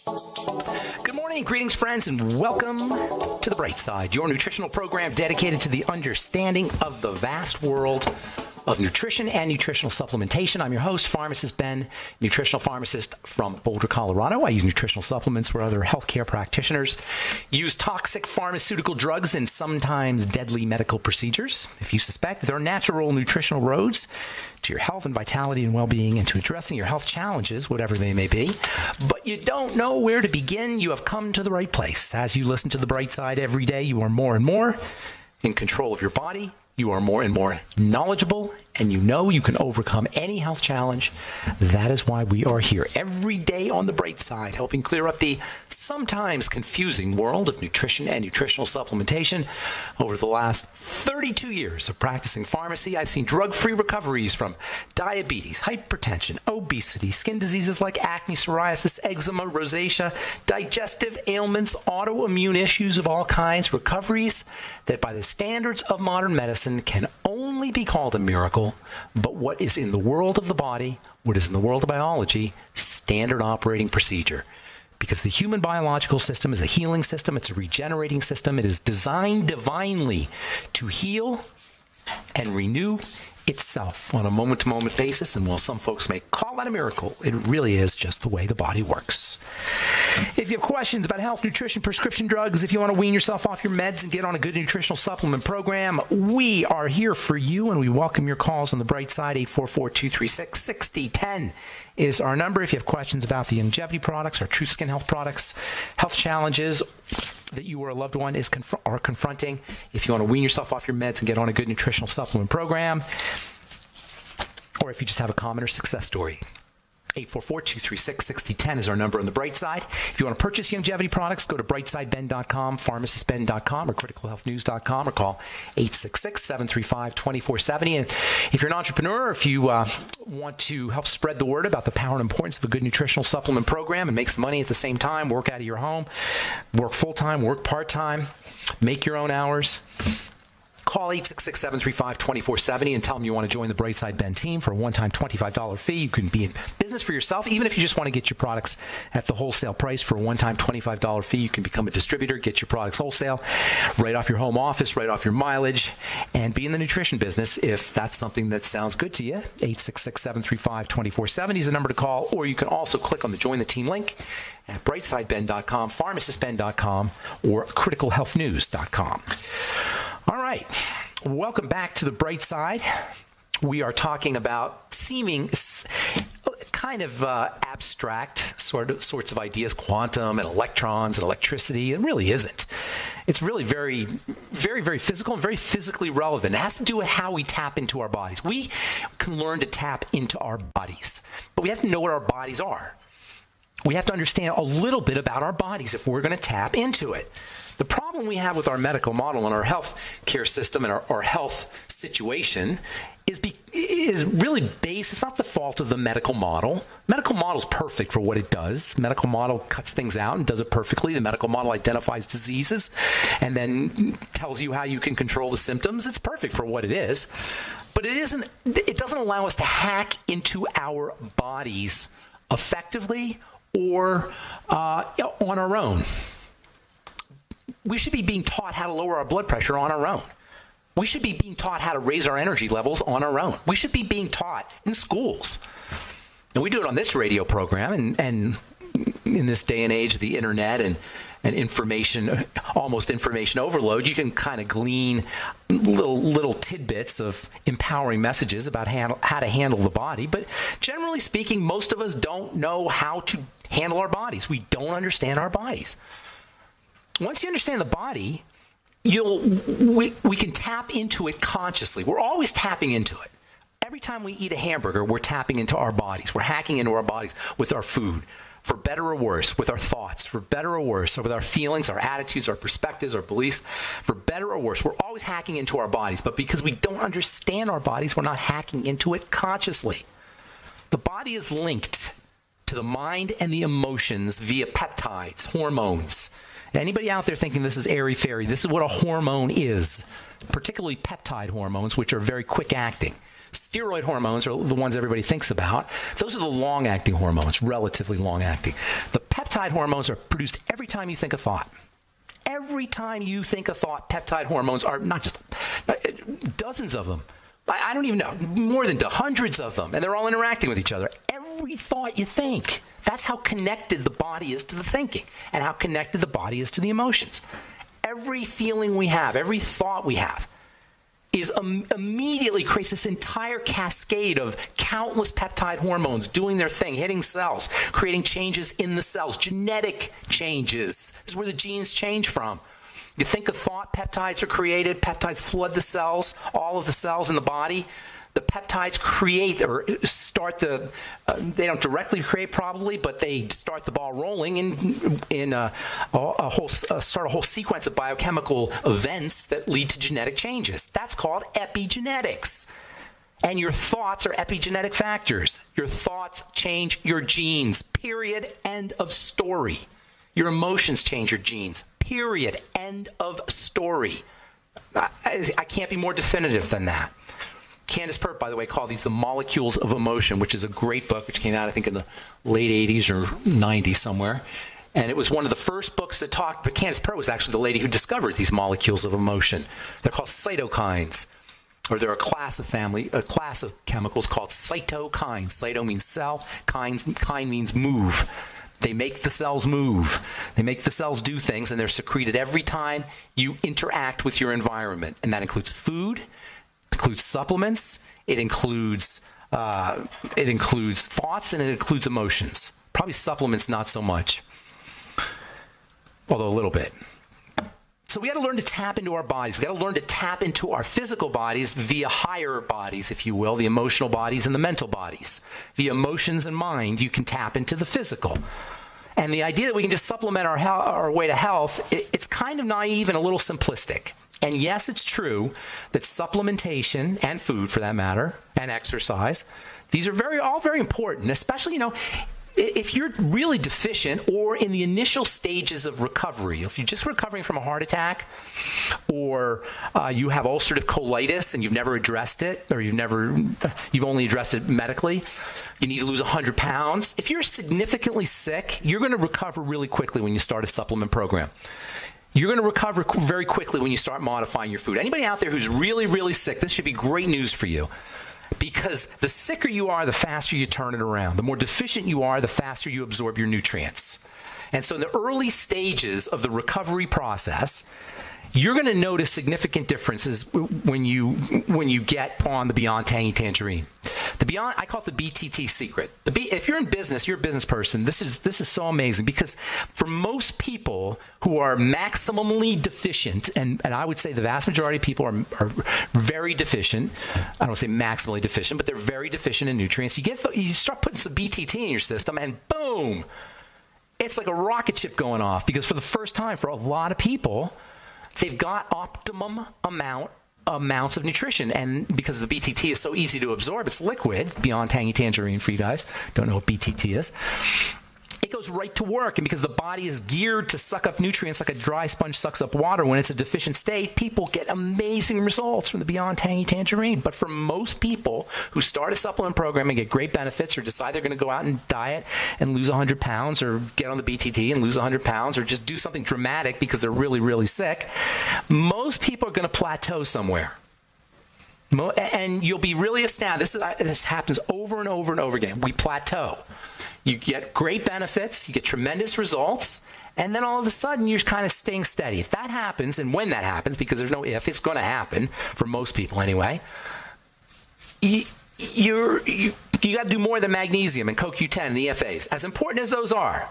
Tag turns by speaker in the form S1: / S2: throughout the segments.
S1: Good morning, greetings, friends, and welcome to The Bright Side, your nutritional program dedicated to the understanding of the vast world of nutrition and nutritional supplementation. I'm your host, Pharmacist Ben, nutritional pharmacist from Boulder, Colorado. I use nutritional supplements where other healthcare practitioners use toxic pharmaceutical drugs and sometimes deadly medical procedures. If you suspect that there are natural nutritional roads to your health and vitality and well-being and to addressing your health challenges, whatever they may be, but you don't know where to begin, you have come to the right place. As you listen to The Bright Side every day, you are more and more in control of your body. You are more and more knowledgeable, and you know you can overcome any health challenge. That is why we are here every day on The Bright Side, helping clear up the sometimes confusing world of nutrition and nutritional supplementation. Over the last 32 years of practicing pharmacy, I've seen drug-free recoveries from diabetes, hypertension, obesity, skin diseases like acne, psoriasis, eczema, rosacea, digestive ailments, autoimmune issues of all kinds, recoveries that by the standards of modern medicine can only be called a miracle, but what is in the world of the body, what is in the world of biology, standard operating procedure. Because the human biological system is a healing system, it's a regenerating system, it is designed divinely to heal and renew itself on a moment-to-moment basis, and while some folks may call that a miracle, it really is just the way the body works. If you have questions about health, nutrition, prescription drugs, if you want to wean yourself off your meds and get on a good nutritional supplement program, we are here for you, and we welcome your calls on The Bright Side. 844-236-6010 is our number. If you have questions about the longevity products or True Skin Health products, health challenges that you or a loved one are confronting, if you want to wean yourself off your meds and get on a good nutritional supplement program, or if you just have a common or success story. 844-236-6010 is our number on The Bright Side. If you want to purchase longevity products, go to brightsideben.com, pharmacistben.com, or criticalhealthnews.com, or call 866-735-2470. And if you're an entrepreneur, if you want to help spread the word about the power and importance of a good nutritional supplement program and make some money at the same time, work out of your home, work full-time, work part-time, make your own hours, call 866-735-2470 and tell them you want to join the Bright Side Ben team for a one-time $25 fee. You can be in business for yourself. Even if you just want to get your products at the wholesale price for a one-time $25 fee, you can become a distributor, get your products wholesale, right off your home office, right off your mileage, and be in the nutrition business if that's something that sounds good to you. 866-735-2470 is the number to call, or you can also click on the Join the Team link at brightsideben.com, pharmacistben.com, or criticalhealthnews.com. All right, welcome back to The Bright Side. We are talking about seeming kind of abstract sorts of ideas, quantum and electrons and electricity. It really isn't. It's really very, very, very physical and very physically relevant. It has to do with how we tap into our bodies. We can learn to tap into our bodies, but we have to know what our bodies are. We have to understand a little bit about our bodies if we're going to tap into it. The problem we have with our medical model and our health care system and our health situation is really based, it's not the fault of the medical model. Medical model is perfect for what it does. Medical model cuts things out and does it perfectly. The medical model identifies diseases and then tells you how you can control the symptoms. It's perfect for what it is. But it doesn't allow us to hack into our bodies effectively or on our own. We should be being taught how to lower our blood pressure on our own. We should be being taught how to raise our energy levels on our own. We should be being taught in schools. And we do it on this radio program, and in this day and age of the internet and information, almost information overload, you can kind of glean little tidbits of empowering messages about how to handle the body. But generally speaking, most of us don't know how to handle our bodies. We don't understand our bodies. Once you understand the body, we can tap into it consciously. We're always tapping into it. Every time we eat a hamburger, we're tapping into our bodies. We're hacking into our bodies with our food, for better or worse, with our thoughts, for better or worse, or with our feelings, our attitudes, our perspectives, our beliefs, for better or worse. We're always hacking into our bodies, but because we don't understand our bodies, we're not hacking into it consciously. The body is linked to the mind and the emotions via peptides, hormones. Anybody out there thinking this is airy-fairy, this is what a hormone is, particularly peptide hormones, which are very quick-acting. Steroid hormones are the ones everybody thinks about. Those are the long-acting hormones, relatively long-acting. The peptide peptide hormones are produced every time you think a thought. Every time you think a thought, peptide hormones are not just dozens of them. I don't even know, more than hundreds of them, and they're all interacting with each other. Every thought you think, that's how connected the body is to the thinking and how connected the body is to the emotions. Every feeling we have, every thought we have is immediately creates this entire cascade of countless peptide hormones doing their thing, hitting cells, creating changes in the cells, genetic changes. This is where the genes change from. You think a thought, peptides are created, peptides flood the cells, all of the cells in the body. The peptides create or start they don't directly create probably, but they start the ball rolling in a whole sequence of biochemical events that lead to genetic changes. That's called epigenetics. And your thoughts are epigenetic factors. Your thoughts change your genes, period, end of story. Your emotions change your genes, period, end of story. I can't be more definitive than that. Candace Pert, by the way, called these The Molecules of Emotion, which is a great book, which came out, I think, in the late 80s or 90s somewhere. And it was one of the first books that talked, but Candace Pert was actually the lady who discovered these molecules of emotion. They're called cytokines, or they're a class of chemicals called cytokines. Cyto means cell, kine means move. They make the cells move. They make the cells do things, and they're secreted every time you interact with your environment. And that includes food, includes supplements, it includes thoughts, and it includes emotions. Probably supplements not so much, although a little bit. So we got to learn to tap into our bodies. We got to learn to tap into our physical bodies via higher bodies, if you will, the emotional bodies and the mental bodies. Via emotions and mind, you can tap into the physical. And the idea that we can just supplement our way to health, it's kind of naive and a little simplistic. And yes, it's true that supplementation and food, for that matter, and exercise, these are all very important, especially, if you're really deficient or in the initial stages of recovery. If you're just recovering from a heart attack, or you have ulcerative colitis and you've never addressed it, or you've only addressed it medically, you need to lose 100 pounds. If you're significantly sick, you're going to recover really quickly when you start a supplement program. You're going to recover very quickly when you start modifying your food. Anybody out there who's really, really sick, this should be great news for you. Because the sicker you are, the faster you turn it around. The more deficient you are, the faster you absorb your nutrients. And so in the early stages of the recovery process, you're going to notice significant differences when you get on the Beyond Tangy Tangerine. I call it the BTT secret. If you're in business, you're a business person, this is so amazing, because for most people who are maximally deficient, and I would say the vast majority of people are very deficient. I don't say maximally deficient, but they're very deficient in nutrients. You start putting some BTT in your system, and boom, it's like a rocket ship going off, because for the first time for a lot of people, they've got optimum amounts of nutrition. And because the BTT is so easy to absorb, it's liquid, Beyond Tangy Tangerine for you guys. Don't know what BTT is. It goes right to work. And because the body is geared to suck up nutrients like a dry sponge sucks up water when it's a deficient state, people get amazing results from the Beyond Tangy Tangerine. But for most people who start a supplement program and get great benefits, or decide they're going to go out and diet and lose 100 pounds, or get on the BTT and lose 100 pounds, or just do something dramatic because they're really, really sick, most people are going to plateau somewhere. And you'll be really astounded. This happens over and over and over again. We plateau. You get great benefits, you get tremendous results, and then all of a sudden you're kind of staying steady. If that happens, and when that happens, because there's no if, it's going to happen for most people anyway, you got to do more than magnesium and CoQ10 and EFAs. As important as those are,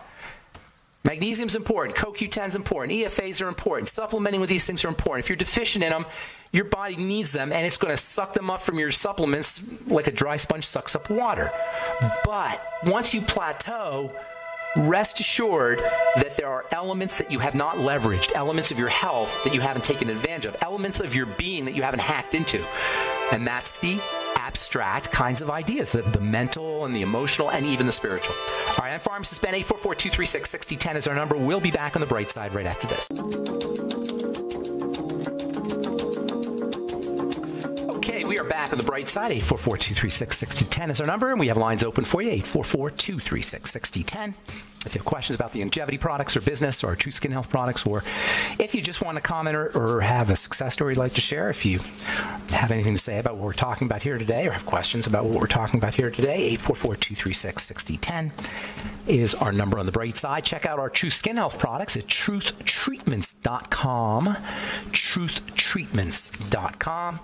S1: magnesium's important, CoQ10's important, EFAs are important, supplementing with these things are important. If you're deficient in them, your body needs them, and it's going to suck them up from your supplements like a dry sponge sucks up water. But once you plateau, rest assured that there are elements that you have not leveraged, elements of your health that you haven't taken advantage of, elements of your being that you haven't hacked into. And that's the abstract kinds of ideas, the mental and the emotional and even the spiritual. All right, I'm Pharmacist Ben. 844-236-6010 is our number. We'll be back on the bright side right after this. We are back on the bright side. 844-236-6010 is our number, and we have lines open for you. 844-236-6010. If you have questions about the longevity products or business or True Skin Health products, or if you just want to comment or have a success story you'd like to share, if you have anything to say about what we're talking about here today or have questions about what we're talking about here today, 844-236-6010 is our number on the bright side. Check out our True Skin Health products at truthtreatments.com, truthtreatments.com.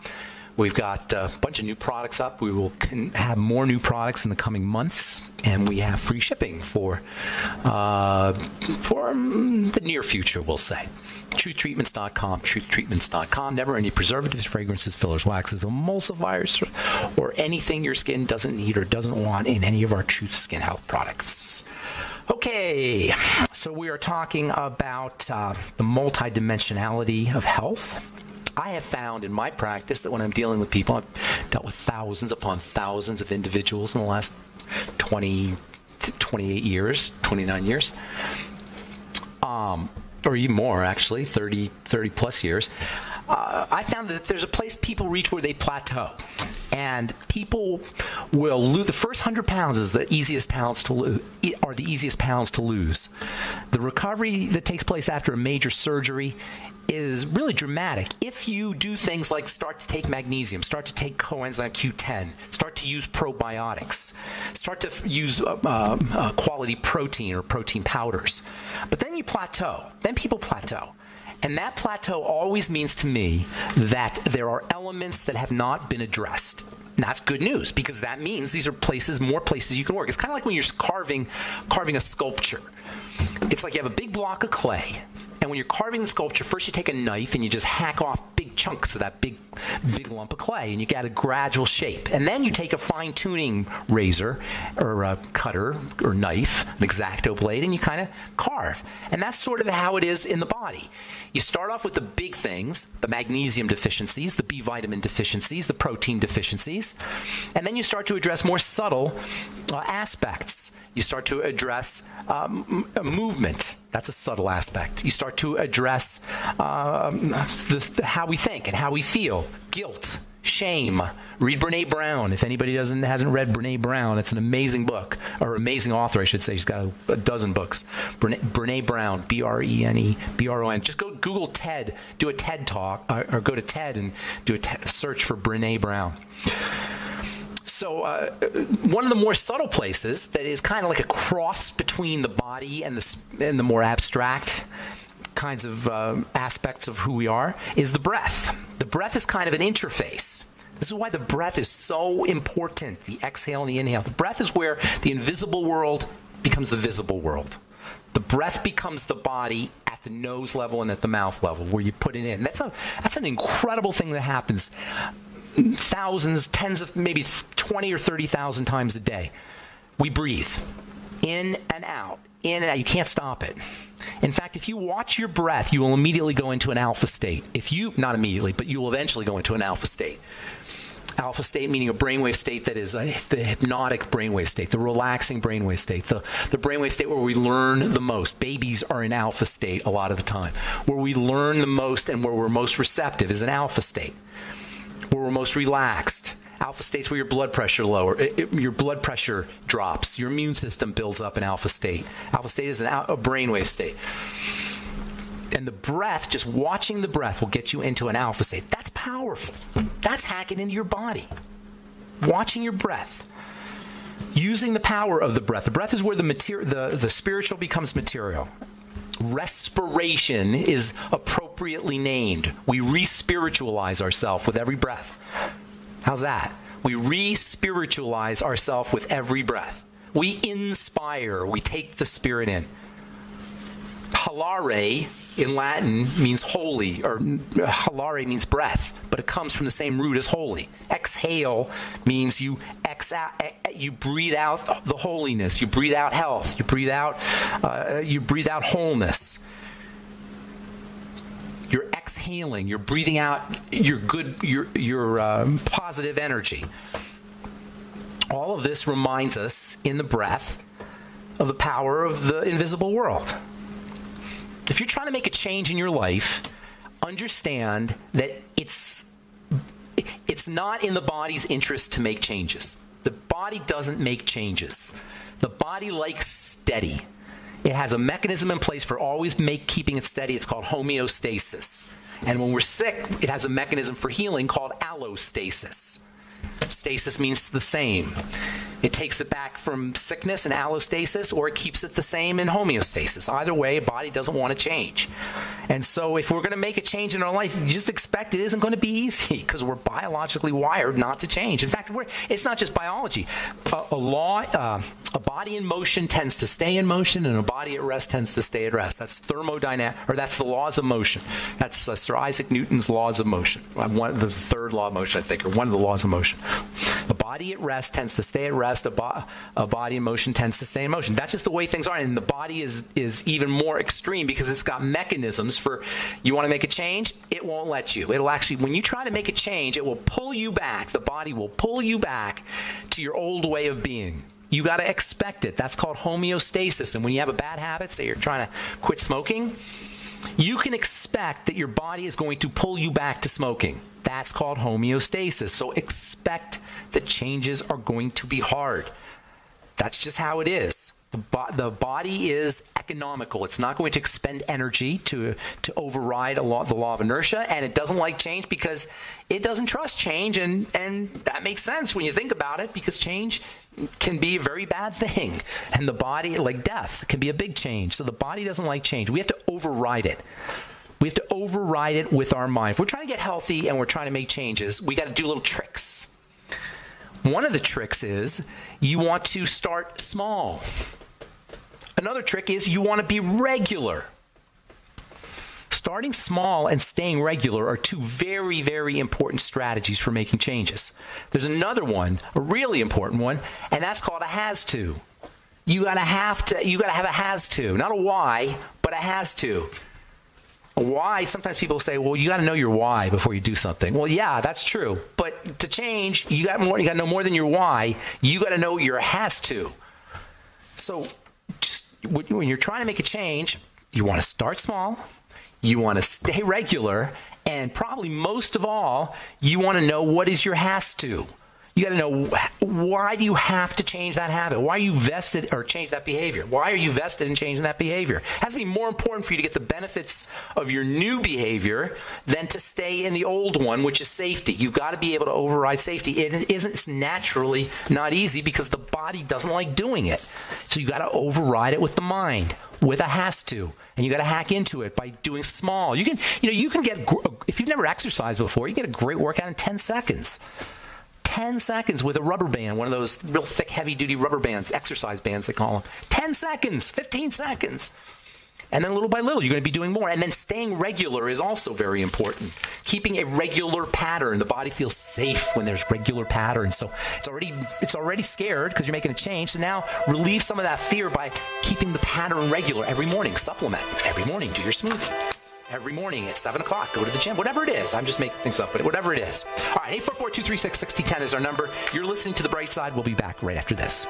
S1: We've got a bunch of new products up. We will have more new products in the coming months, and we have free shipping for the near future, we'll say. Truthtreatments.com, truthtreatments.com. Never any preservatives, fragrances, fillers, waxes, emulsifiers, or anything your skin doesn't need or doesn't want in any of our Truth Skin Health products. Okay, so we are talking about the multidimensionality of health. I have found in my practice that when I'm dealing with people, I've dealt with thousands upon thousands of individuals in the last 28 years, 29 years, or even more, actually, 30 plus years. I found that there's a place people reach where they plateau. And people will lose. The first 100 pounds is the easiest pounds to lose. Are the easiest pounds to lose. The recovery that takes place after a major surgery is really dramatic. If you do things like start to take magnesium, start to take coenzyme Q10, start to use probiotics, start to use quality protein or protein powders, but then you plateau. Then people plateau. And that plateau always means to me that there are elements that have not been addressed. And that's good news, because that means these are places, more places you can work. It's kind of like when you're carving a sculpture. It's like you have a big block of clay. And when you're carving the sculpture, first you take a knife and you just hack off big chunks of that big lump of clay, and you get a gradual shape. And then you take a fine-tuning razor or a cutter or knife, an X-Acto blade, and you kind of carve. And that's sort of how it is in the body. You start off with the big things, the magnesium deficiencies, the B vitamin deficiencies, the protein deficiencies, and then you start to address more subtle aspects. You start to address movement. That's a subtle aspect. You start to address how we think and how we feel. Guilt, shame. Read Brene Brown. If anybody hasn't read Brene Brown, it's an amazing book, or amazing author, I should say. She's got a dozen books. Brene Brown, B-R-E-N-E-B-R-O-N. Just go Google TED, do a TED talk, or go to TED and do a search for Brene Brown. So one of the more subtle places that is kind of like a cross between the body and the more abstract kinds of aspects of who we are is the breath. The breath is kind of an interface. This is why the breath is so important, the exhale and the inhale. The breath is where the invisible world becomes the visible world. The breath becomes the body at the nose level and at the mouth level, where you put it in. That's an incredible thing that happens thousands, tens of, maybe 20 or 30,000 times a day. We breathe in and out, in and out. You can't stop it. In fact, if you watch your breath, you will immediately go into an alpha state. Not immediately, but you will eventually go into an alpha state. Alpha state meaning a brainwave state that is the hypnotic brainwave state, the relaxing brainwave state, the brainwave state where we learn the most. Babies are in alpha state a lot of the time. Where we learn the most and where we're most receptive is an alpha state. Where we're most relaxed. Alpha states where your blood pressure your blood pressure drops. Your immune system builds up in alpha state. Alpha state is a brainwave state. And the breath, just watching the breath will get you into an alpha state. That's powerful. That's hacking into your body. Watching your breath. Using the power of the breath. The breath is where the spiritual becomes material. Respiration is appropriately named. We re-spiritualize ourselves with every breath. How's that? We re-spiritualize ourselves with every breath. We inspire. We take the spirit in. Halare in Latin means holy, or halare means breath, but it comes from the same root as holy. Exhale means you breathe out the holiness, you breathe out health, you breathe out wholeness. You're exhaling, you're breathing out your positive energy. All of this reminds us in the breath of the power of the invisible world. If you're trying to make a change in your life, understand that it's not in the body's interest to make changes. The body doesn't make changes. The body likes steady. It has a mechanism in place for always keeping it steady. It's called homeostasis. And when we're sick, it has a mechanism for healing called allostasis. Stasis means the same. It takes it back from sickness and allostasis, or it keeps it the same in homeostasis. Either way, a body doesn't want to change. And so if we're going to make a change in our life, you just expect it isn't going to be easy because we're biologically wired not to change. In fact, it's not just biology. A body in motion tends to stay in motion, and a body at rest tends to stay at rest. That's thermodynamic, or that's the laws of motion. That's Sir Isaac Newton's laws of motion. The third law of motion, I think, or one of the laws of motion. A body at rest tends to stay at rest. A body in motion tends to stay in motion. That's just the way things are. And the body is even more extreme because it's got mechanisms for, you want to make a change, it won't let you. It'll actually, when you try to make a change, it will pull you back. The body will pull you back to your old way of being. You got to expect it. That's called homeostasis. And when you have a bad habit, say you're trying to quit smoking, you can expect that your body is going to pull you back to smoking. That's called homeostasis. So expect that changes are going to be hard. That's just how it is. The body is economical. It's not going to expend energy to override the law of inertia, and it doesn't like change because it doesn't trust change, and that makes sense when you think about it, because change can be a very bad thing, and the body, like death, can be a big change. So the body doesn't like change. We have to override it. We have to override it with our mind. If we're trying to get healthy and we're trying to make changes, we got to do little tricks. One of the tricks is you want to start small. Another trick is you want to be regular. Starting small and staying regular are two very, very important strategies for making changes. There's another one, a really important one, and that's called a has to. You gotta have a has to, not a why, but a has to. A why, sometimes people say, well, you got to know your why before you do something. Well, yeah, that's true. But to change, you got to know more than your why. You got to know your has to. So when you're trying to make a change, you want to start small, you want to stay regular, and probably most of all, you want to know what is your has to. You got to know, why do you have to change that habit? Why are you vested, or change that behavior? Why are you vested in changing that behavior? It has to be more important for you to get the benefits of your new behavior than to stay in the old one, which is safety. You've got to be able to override safety. It's naturally not easy because the body doesn't like doing it. So you got to override it with the mind, with a has to. And you got to hack into it by doing small. You can get, if you've never exercised before, you get a great workout in 10 seconds. 10 seconds with a rubber band, one of those real thick, heavy-duty rubber bands, exercise bands they call them. 10 seconds, 15 seconds. And then little by little, you're going to be doing more. And then staying regular is also very important. Keeping a regular pattern. The body feels safe when there's regular patterns. So it's already scared because you're making a change. So now relieve some of that fear by keeping the pattern regular every morning. Supplement. Every morning, do your smoothie. Every morning at 7 o'clock, go to the gym. Whatever it is. I'm just making things up, but whatever it is. All right, 844-236-6010 is our number. You're listening to The Bright Side. We'll be back right after this.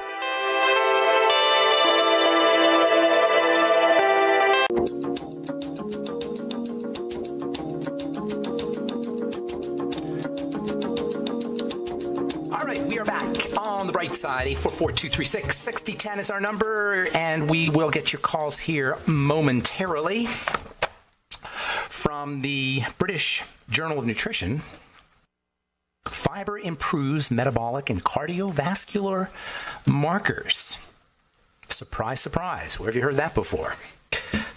S1: All right, we are back on The Bright Side. 844-236-6010 is our number, and we will get your calls here momentarily. From the British Journal of Nutrition, fiber improves metabolic and cardiovascular markers. Surprise, surprise. Where have you heard that before?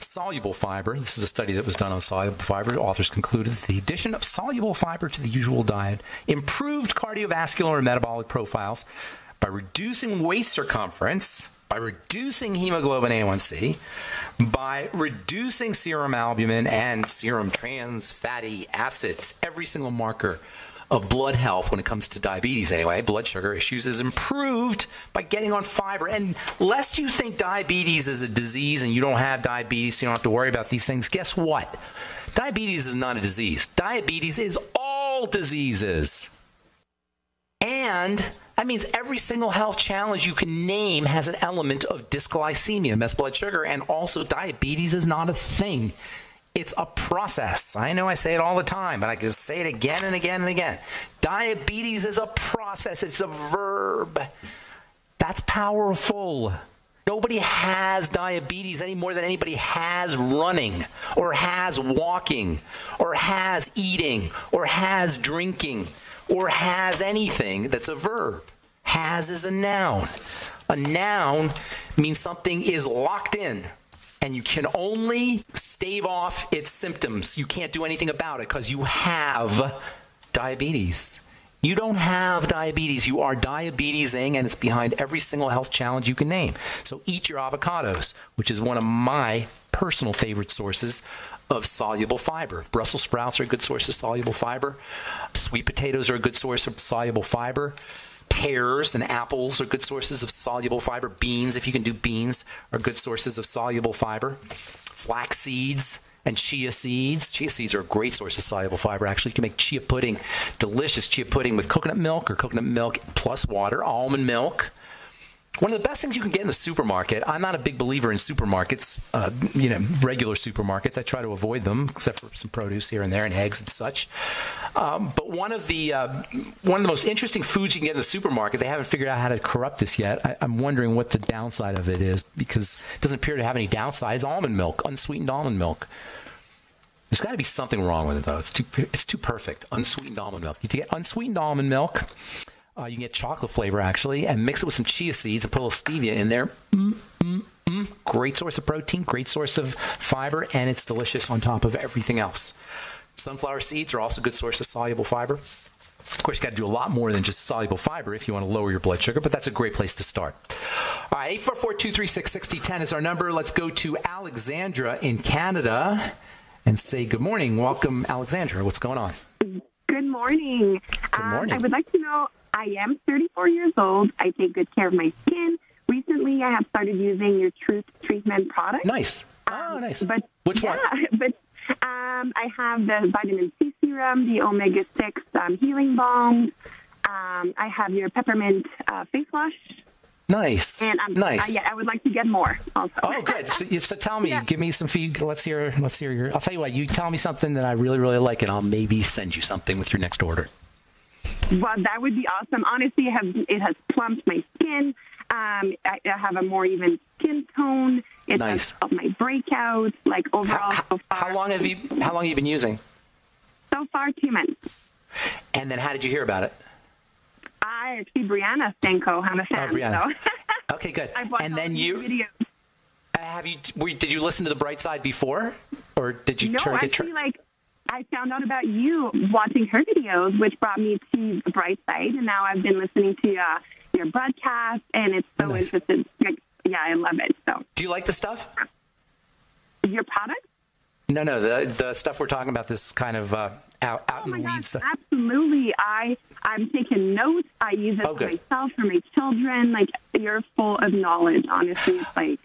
S1: Soluble fiber. This is a study that was done on soluble fiber. Authors concluded that the addition of soluble fiber to the usual diet improved cardiovascular and metabolic profiles by reducing waist circumference, by reducing hemoglobin A1C, by reducing serum albumin and serum trans fatty acids. Every single marker of blood health when it comes to diabetes anyway, blood sugar issues, is improved by getting on fiber. And lest you think diabetes is a disease and you don't have diabetes, so you don't have to worry about these things, guess what? Diabetes is not a disease. Diabetes is all diseases. And that means every single health challenge you can name has an element of dysglycemia, messed blood sugar, and also diabetes is not a thing. It's a process. I know I say it all the time, but I can say it again and again and again. Diabetes is a process. It's a verb. That's powerful. Nobody has diabetes any more than anybody has running or has walking or has eating or has drinking or has anything that's a verb. Has is a noun. A noun means something is locked in, and you can only stave off its symptoms. You can't do anything about it because you have diabetes. You don't have diabetes. You are diabetesing, and it's behind every single health challenge you can name. So eat your avocados, which is one of my personal favorite sources of soluble fiber. Brussels sprouts are a good source of soluble fiber. Sweet potatoes are a good source of soluble fiber. Pears and apples are good sources of soluble fiber. Beans, if you can do beans, are good sources of soluble fiber. Flax seeds and chia seeds. Chia seeds are a great source of soluble fiber. Actually, you can make chia pudding, delicious chia pudding with coconut milk or coconut milk plus water, almond milk. One of the best things you can get in the supermarket, I'm not a big believer in supermarkets, regular supermarkets. I try to avoid them, except for some produce here and there and eggs and such. But one of the most interesting foods you can get in the supermarket, they haven't figured out how to corrupt this yet. I'm wondering what the downside of it is, because it doesn't appear to have any downside. It's almond milk, unsweetened almond milk. There's got to be something wrong with it, though. It's too perfect. Unsweetened almond milk. You can get unsweetened almond milk. You can get chocolate flavor, actually, and mix it with some chia seeds and put a little stevia in there. Great source of protein, great source of fiber, and it's delicious on top of everything else. Sunflower seeds are also a good source of soluble fiber. Of course, you got to do a lot more than just soluble fiber if you want to lower your blood sugar, but that's a great place to start. All right, 844-236-6010 is our number. Let's go to Alexandra in Canada and say good morning. Welcome, Alexandra. What's going on?
S2: Good morning.
S1: Good morning.
S2: I would like to know, I am 34 years old. I take good care of my skin. Recently, I have started using your Truth Treatment product.
S1: Nice. Oh, nice.
S2: But
S1: which one?
S2: But I have the vitamin C serum, the omega-6 healing balm. I have your peppermint face wash.
S1: Nice.
S2: And
S1: nice.
S2: I would like to get more also.
S1: Oh, good. So tell me, give me some feed. Let's hear your. I'll tell you what. You tell me something that I really, really like, and I'll maybe send you something with your next order.
S2: Well, that would be awesome. Honestly, it has plumped my skin. I have a more even skin tone. It
S1: nice.
S2: has helped my breakouts. Like overall, so far.
S1: How long have you been using?
S2: So far, 2 months.
S1: And then, how did you hear about it?
S2: Actually, Brianna Stanko. I'm a fan.
S1: Oh, Brianna.
S2: So.
S1: Okay, good.
S2: I've watched
S1: and then
S2: videos.
S1: Did you listen to the Bright Side before, or did you
S2: I found out about you watching her videos, which brought me to the Bright Side, and now I've been listening to your broadcast, and it's so interesting. Yeah, I love it. So,
S1: do you like the stuff?
S2: Your product?
S1: No, the stuff we're talking about. This kind of out in the weeds stuff.
S2: Absolutely. I'm taking notes. I use it for myself, for my children. Like, you're full of knowledge. Honestly, it's like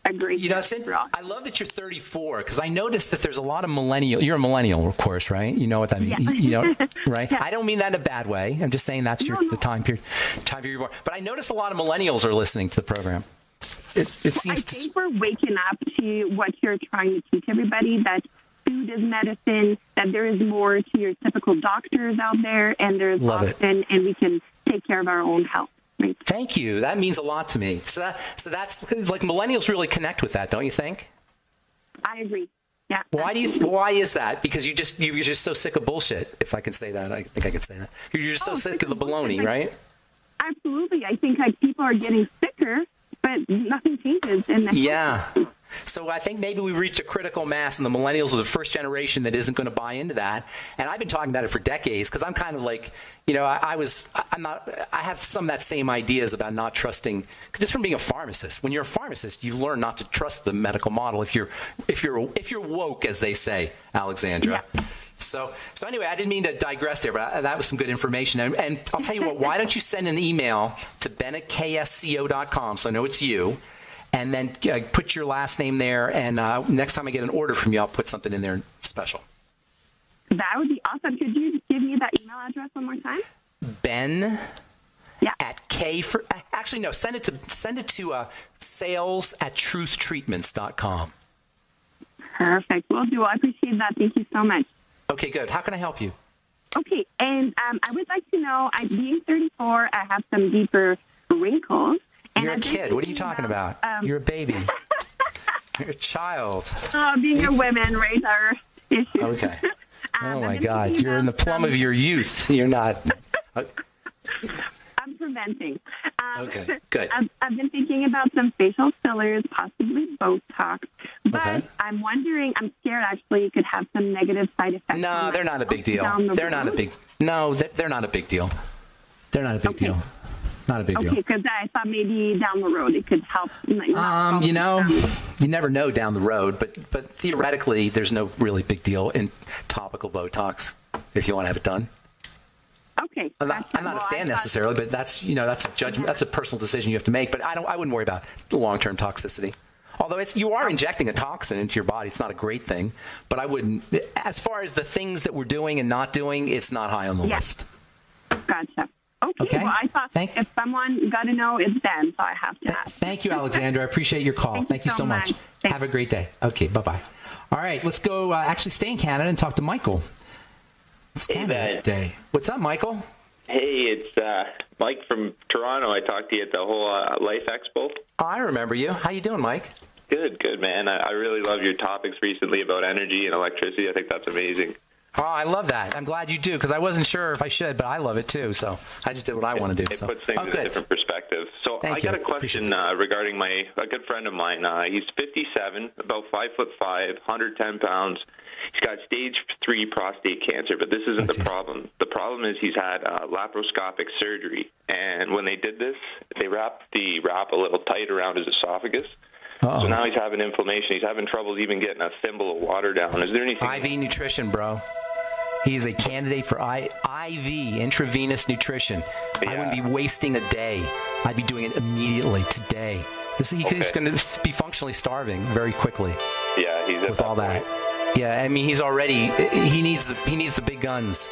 S2: a great.
S1: I love that you're 34, because I noticed that there's a lot of millennial. You're a millennial, of course, right? You know what that means, right? Yeah. I don't mean that in a bad way. I'm just saying that's the time period you're born. But I noticed a lot of millennials are listening to the program. It seems.
S2: I think we're waking up to what you're trying to teach everybody, that food is medicine, that there is more to your typical doctors out there, and there's option, and we can take care of our own health. Right?
S1: Thank you. That means a lot to me. So that's like, millennials really connect with that, don't you think?
S2: I agree. Yeah.
S1: Why is that? Because you're just so sick of bullshit. If I can say that, I think I can say that. You're just so sick of the baloney, right?
S2: Absolutely. I think people are getting sicker, but nothing changes.
S1: Yeah. So I think maybe we've reached a critical mass, and the millennials are the first generation that isn't going to buy into that. And I've been talking about it for decades, because I'm kind of like, I have some of that same ideas about not trusting, just from being a pharmacist. When you're a pharmacist, you learn not to trust the medical model if you're woke, as they say, Alexandra. Yeah. So anyway, I didn't mean to digress there, but that was some good information. And I'll tell you what, why don't you send an email to ben@ksco.com, so I know it's you, and then put your last name there, and next time I get an order from you, I'll put something in there special.
S2: That would be awesome. Could you give me that email address one more time?
S1: Ben at K for actually no, send it to sales@truthtreatments.com.
S2: Perfect. Will do. I appreciate that. Thank you so much.
S1: Okay, good. How can I help you?
S2: Okay, and I would like to know, being 34, I have some deeper wrinkles,
S1: You're a kid. What are you talking about? You're a baby. You're a child.
S2: Being a woman, right, are issues.
S1: Okay. Oh, my God. You're in the plum of your youth. You're not.
S2: I'm preventing.
S1: Okay, good.
S2: I've been thinking about some facial fillers, possibly Botox. But I'm wondering, I'm scared actually it could have some negative side effects.
S1: No, they're not a big deal. They're not a big deal. They're not a big deal. Not a big deal.
S2: Okay, because I thought maybe down the road it could help.
S1: You never know down the road, but theoretically, there's no really big deal in topical Botox if you want to have it done.
S2: Okay.
S1: I'm not a fan necessarily, but that's a judgment. That's a personal decision you have to make. But I wouldn't worry about the long-term toxicity. Although you are injecting a toxin into your body, it's not a great thing. But I wouldn't. As far as the things that we're doing and not doing, it's not high on the list.
S2: Gotcha. Okay. Well, I thought if someone got to know, it's them, so I have to ask.
S1: Thank you, Alexandra. I appreciate your call. Thank you so much. Have a great day. Okay, bye-bye. All right, let's go actually stay in Canada and talk to Michael. It's Canada Day. What's up, Michael?
S3: Hey, it's Mike from Toronto. I talked to you at the whole Life Expo.
S1: Oh, I remember you. How you doing, Mike?
S3: Good, man. I really love your topics recently about energy and electricity. I think that's amazing.
S1: Oh, I love that. I'm glad you do, because I wasn't sure if I should, but I love it too. So I just did what I want to do.
S3: It puts things in a different perspective. So I got a question regarding a good friend of mine. He's 57, about 5'5", 110 pounds. He's got stage 3 prostate cancer, but this isn't the problem. The problem is he's had laparoscopic surgery, and when they did this, they wrapped the wrap a little tight around his esophagus. Uh-oh. So now he's having inflammation. He's having trouble even getting a thimble of water down. Is there anything?
S1: IV nutrition, bro. He's a candidate for IV, intravenous nutrition. Yeah. I wouldn't be wasting a day. I'd be doing it immediately today. He's going to be functionally starving very quickly.
S3: Yeah, he's
S1: with all that. Yeah, I mean, he needs the big guns.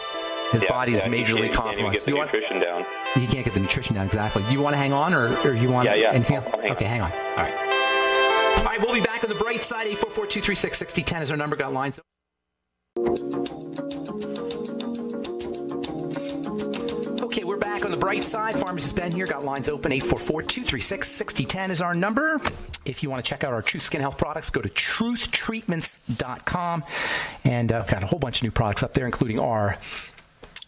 S1: His body is majorly compromised.
S3: He can't get the nutrition down.
S1: He can't get the nutrition down, exactly. You want to hang on, or you want anything else? Okay, hang on. All right. All right, we'll be back on the bright side. 844-236-6010 is our number. Got lines. Okay, we're back on the bright side. Pharmacist Ben here. Got lines open. 844-236-6010 is our number. If you want to check out our Truth Skin Health products, go to truthtreatments.com. And I've got a whole bunch of new products up there, including our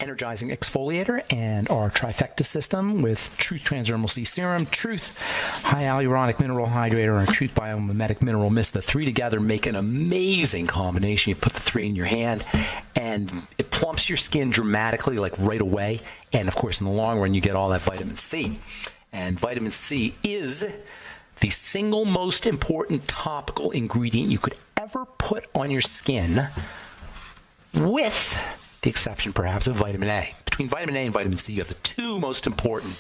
S1: energizing exfoliator and our trifecta system with Truth Transdermal C Serum, Truth Hyaluronic Mineral Hydrator, and Truth Biomimetic Mineral Mist. The three together make an amazing combination. You put the three in your hand, and it plumps your skin dramatically, like right away. And, of course, in the long run, you get all that vitamin C. And vitamin C is the single most important topical ingredient you could ever put on your skin, with the exception perhaps of vitamin A. Between vitamin A and vitamin C, you have the two most important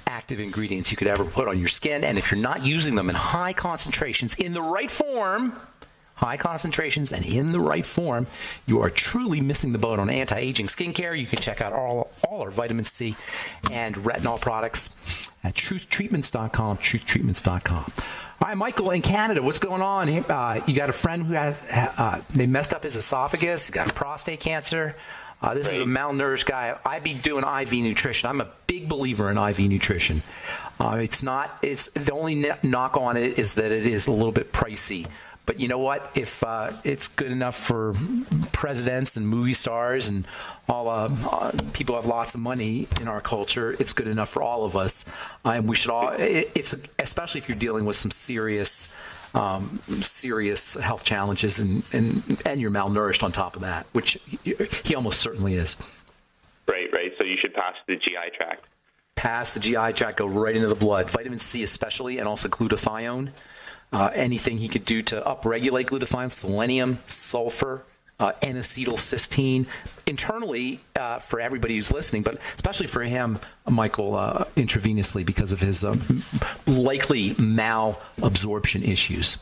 S1: active ingredients you could ever put on your skin. And if you're not using them in high concentrations in the right form, you are truly missing the boat on anti-aging skincare. You can check out all our vitamin C and retinol products at truthtreatments.com, truthtreatments.com. All right, Michael, in Canada, what's going on? You got a friend who has, they messed up his esophagus, he's got prostate cancer. This is a malnourished guy. I'd be doing IV nutrition. I'm a big believer in IV nutrition. It's the only knock on it is that it is a little bit pricey. But you know what? If it's good enough for presidents and movie stars and all people who have lots of money in our culture, it's good enough for all of us. And we should all. It's especially if you're dealing with some serious health challenges and you're malnourished on top of that, which he almost certainly is.
S3: Right. So you should pass the GI tract.
S1: Pass the GI tract, go right into the blood. Vitamin C especially, and also glutathione. Anything he could do to upregulate glutathione, selenium, sulfur, N-acetylcysteine, internally for everybody who's listening, but especially for him, Michael, intravenously because of his likely malabsorption issues.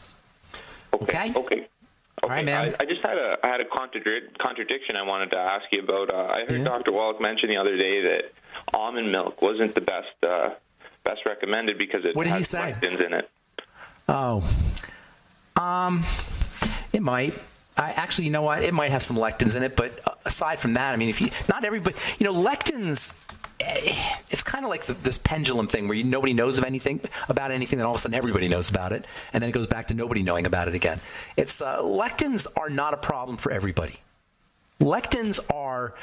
S3: Okay.
S1: All right, man.
S3: I just had a contradiction I wanted to ask you about. I heard Dr. Wallach mention the other day that almond milk wasn't the best recommended because it has lectins in it.
S1: Oh, it might. Actually, you know what? It might have some lectins in it, but aside from that, I mean, not everybody, lectins it's kind of like this pendulum thing where nobody knows of anything about anything, then all of a sudden everybody knows about it, and then it goes back to nobody knowing about it again. It's lectins are not a problem for everybody. Lectins are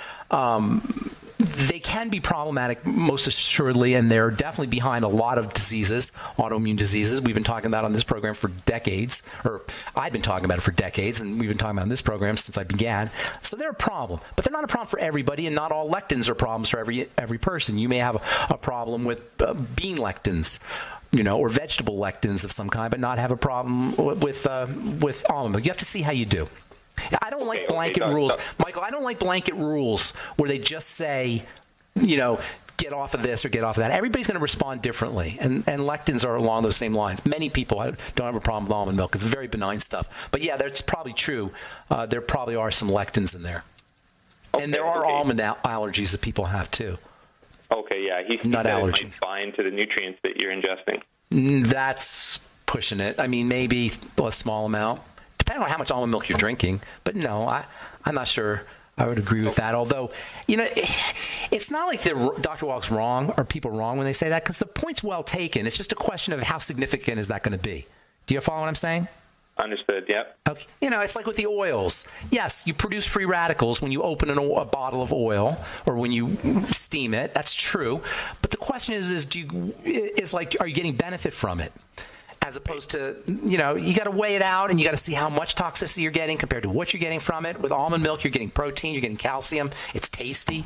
S1: they can be problematic, most assuredly, and they're definitely behind a lot of diseases, autoimmune diseases. We've been talking about on this program for decades, or I've been talking about it for decades, and we've been talking about on this program since I began. So they're a problem, but they're not a problem for everybody, and not all lectins are problems for every person. You may have a problem with bean lectins, or vegetable lectins of some kind, but not have a problem with almond milk. You have to see how you do. I don't like blanket rules. Michael, I don't like blanket rules where they just say, get off of this or get off of that. Everybody's going to respond differently, and lectins are along those same lines. Many people don't have a problem with almond milk. It's very benign stuff. But, yeah, that's probably true. There probably are some lectins in there. And there are almond allergies that people have, too.
S3: Okay, yeah. He said it might bind to the nutrients that you're ingesting.
S1: That's pushing it. I mean, maybe a small amount. Depending on how much almond milk you're drinking. But no, I'm not sure I would agree with that. Although, it's not like Dr. Wallach's wrong or people are wrong when they say that, because the point's well taken. It's just a question of how significant is that going to be. Do you follow what I'm saying?
S3: Understood, yep.
S1: Okay. It's like with the oils. Yes, you produce free radicals when you open a bottle of oil or when you steam it. That's true. But the question is are you getting benefit from it? As opposed to, you got to weigh it out, and you got to see how much toxicity you're getting compared to what you're getting from it. With almond milk, you're getting protein, you're getting calcium. It's tasty.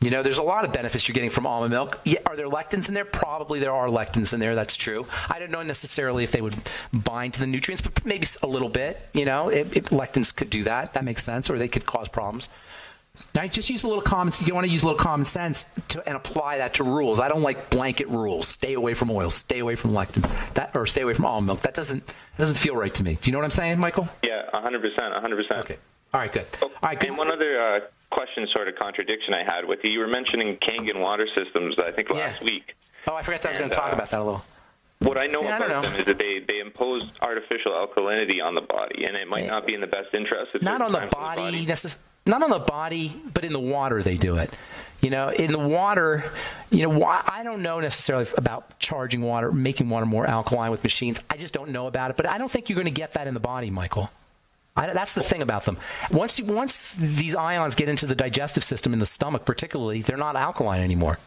S1: There's a lot of benefits you're getting from almond milk. Yeah, are there lectins in there? Probably there are lectins in there. That's true. I don't know necessarily if they would bind to the nutrients, but maybe a little bit. Lectins could do that. That makes sense, or they could cause problems. Now, just use a little common sense. You want to use a little common sense and apply that to rules. I don't like blanket rules. Stay away from oil. Stay away from lectins. Or stay away from almond milk. That doesn't feel right to me. Do you know what I'm saying, Michael?
S3: Yeah, 100%.
S1: Okay. All right, good. All right, good.
S3: And one other question, sort of contradiction I had with you. You were mentioning Kangen water systems, I think, last week.
S1: Oh, I forgot I was going to talk about that a little.
S3: What I know about them is that they impose artificial alkalinity on the body, and it might not be in the best interest.
S1: Not on the body necessarily. Not on the body, but in the water they do it. In the water, I don't know necessarily about charging water, making water more alkaline with machines. I just don't know about it. But I don't think you're going to get that in the body, Michael. That's the thing about them. Once these ions get into the digestive system in the stomach particularly, they're not alkaline anymore.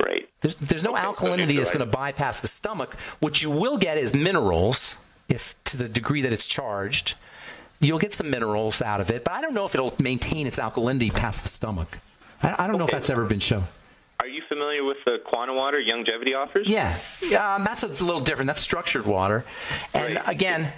S3: Right.
S1: There's no alkalinity that's going to bypass the stomach. What you will get is minerals, if to the degree that it's charged. You'll get some minerals out of it, but I don't know if it'll maintain its alkalinity past the stomach. I don't know if that's ever been shown.
S3: Are you familiar with the Quanta Water Longevity offers?
S1: Yeah. That's a little different. That's structured water. And again,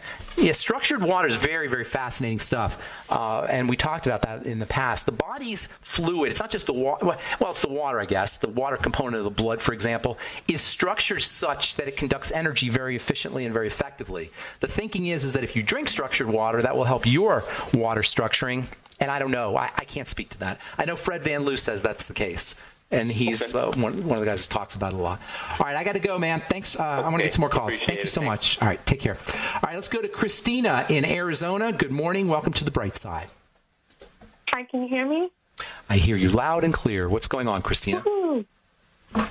S1: structured water is very, very fascinating stuff. And we talked about that in the past. The body's fluid, it's not just the water. Well, it's the water, I guess. The water component of the blood, for example, is structured such that it conducts energy very efficiently and very effectively. The thinking is that if you drink structured water, that will help your water structuring. And I don't know. I can't speak to that. I know Fred Van Loo says that's the case. And he's one of the guys that talks about it a lot. All right, I got to go, man. Thanks. I want to get some more calls. Thank you so much. All right, take care. All right, let's go to Christina in Arizona. Good morning. Welcome to the Bright Side.
S4: Hi, can you hear me?
S1: I hear you loud and clear. What's going on, Christina?
S4: Woo-hoo.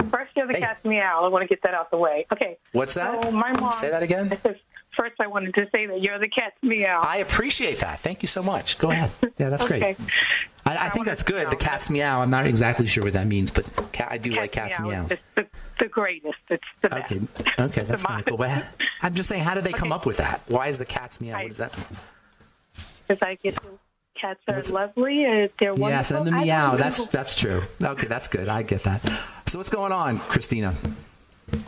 S4: First, you're the cat's meow. I want to get that out the way. Okay.
S1: What's that?
S4: So my mom,
S1: say that again.
S4: First, I wanted to say that you're the cat's meow.
S1: I appreciate that. Thank you so much. Go ahead. Yeah, that's great. I think that's good. The cat's meow. I'm not exactly sure what that means, but I do like cat's meows.
S4: It's the greatest. It's the best.
S1: Okay, that's kind of cool. But I'm just saying, how did they come up with that? Why is the cat's meow? What does that mean?
S4: Because I get cats are lovely. They're wonderful.
S1: Yes, and the meow. That's true. Okay, that's good. I get that. So what's going on, Christina?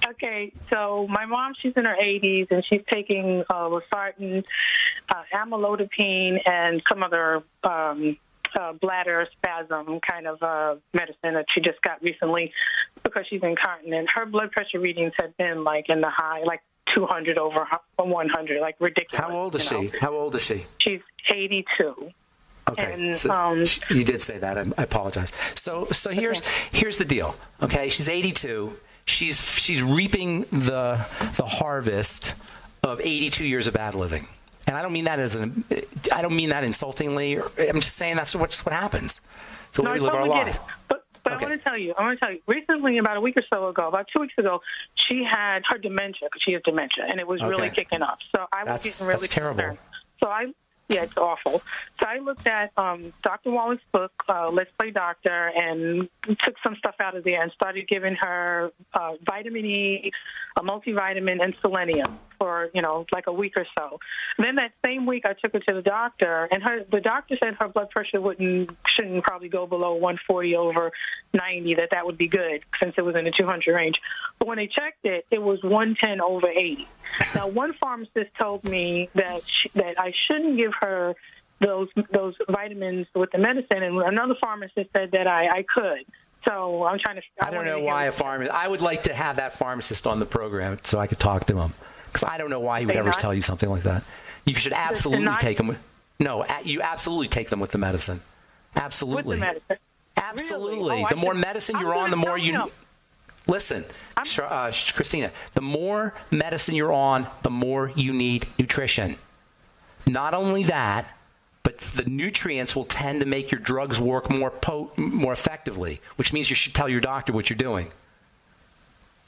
S4: Okay, so my mom, she's in her 80s, and she's taking losartan, amlodipine, and some other bladder spasm kind of medicine that she just got recently because she's incontinent. Her blood pressure readings have been like in the high, like 200 over 100, like ridiculous.
S1: How old is she? How old is she?
S4: She's 82.
S1: Okay,
S4: and,
S1: so you did say that. I apologize. So here's the deal. Okay, she's 82. She's reaping the harvest of 82 years of bad living. And I don't mean that I don't mean that insultingly. I'm just saying that's what happens. So we live our lives.
S4: But But I want to tell you, recently, about a week or so ago, about 2 weeks ago, she had her dementia, because she has dementia, and it was really kicking up. So I was getting really concerned.
S1: Terrible.
S4: So yeah, it's awful. So I looked at Dr. Waller's book, Let's Play Doctor, and took some stuff out of there and started giving her vitamin E, a multivitamin, and selenium for, like a week or so. And then that same week, I took her to the doctor, and the doctor said her blood pressure shouldn't probably go below 140/90, that would be good, since it was in the 200 range. But when they checked it, it was 110/80. Now, one pharmacist told me that I shouldn't give her those vitamins with the medicine, and another pharmacist said that I could. So I'm trying to.
S1: I don't know why a pharmacist. I would like to have that pharmacist on the program so I could talk to him, because I don't know why he would ever tell you something like that. You should absolutely take them with. No, you absolutely take them with the medicine. Absolutely.
S4: With the medicine.
S1: Absolutely.
S4: Really?
S1: The more medicine you're on, the more you. Listen, Christina, the more medicine you're on, the more you need nutrition. Not only that, but the nutrients will tend to make your drugs work more effectively, which means you should tell your doctor what you're doing.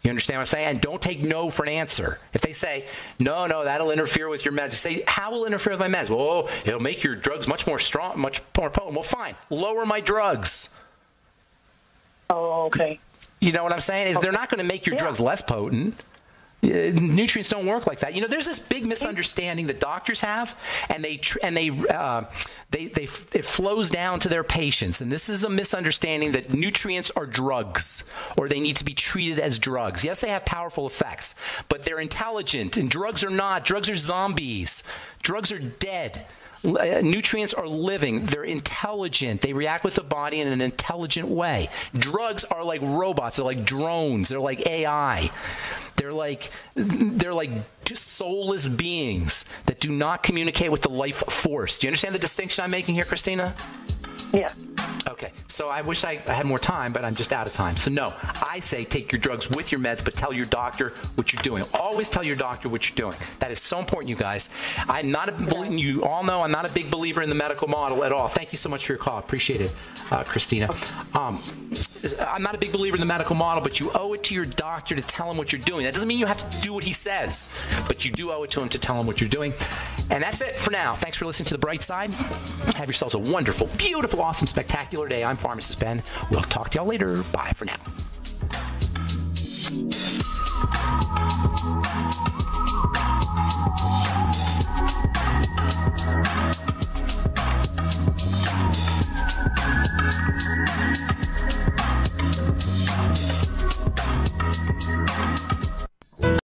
S1: You understand what I'm saying? And don't take no for an answer. If they say, no, that'll interfere with your meds, you say, how will it interfere with my meds? Well, it'll make your drugs much more strong, much more potent. Well, fine, lower my drugs.
S4: Oh, okay.
S1: You know what I'm saying? Is they're not going to make your drugs less potent. Nutrients don't work like that. There's this big misunderstanding that doctors have, and it flows down to their patients. And this is a misunderstanding that nutrients are drugs, or they need to be treated as drugs. Yes, they have powerful effects, but they're intelligent, and drugs are not. Drugs are zombies. Drugs are dead. Nutrients are living. They're intelligent. They react with the body in an intelligent way. Drugs are like robots. They're like drones. They're like AI. They're like soulless beings that do not communicate with the life force. Do you understand the distinction I'm making here, Christina?
S4: Yeah.
S1: Okay, so I wish I had more time, but I'm just out of time. So no, I say take your drugs with your meds, but tell your doctor what you're doing. Always tell your doctor what you're doing. That is so important, you guys. You all know I'm not a big believer in the medical model at all. Thank you so much for your call. Appreciate it, Christina. I'm not a big believer in the medical model, but you owe it to your doctor to tell him what you're doing. That doesn't mean you have to do what he says, but you do owe it to him to tell him what you're doing. And that's it for now. Thanks for listening to The Bright Side. Have yourselves a wonderful, beautiful, awesome, spectacular day. I'm Pharmacist Ben. We'll talk to y'all later. Bye for now.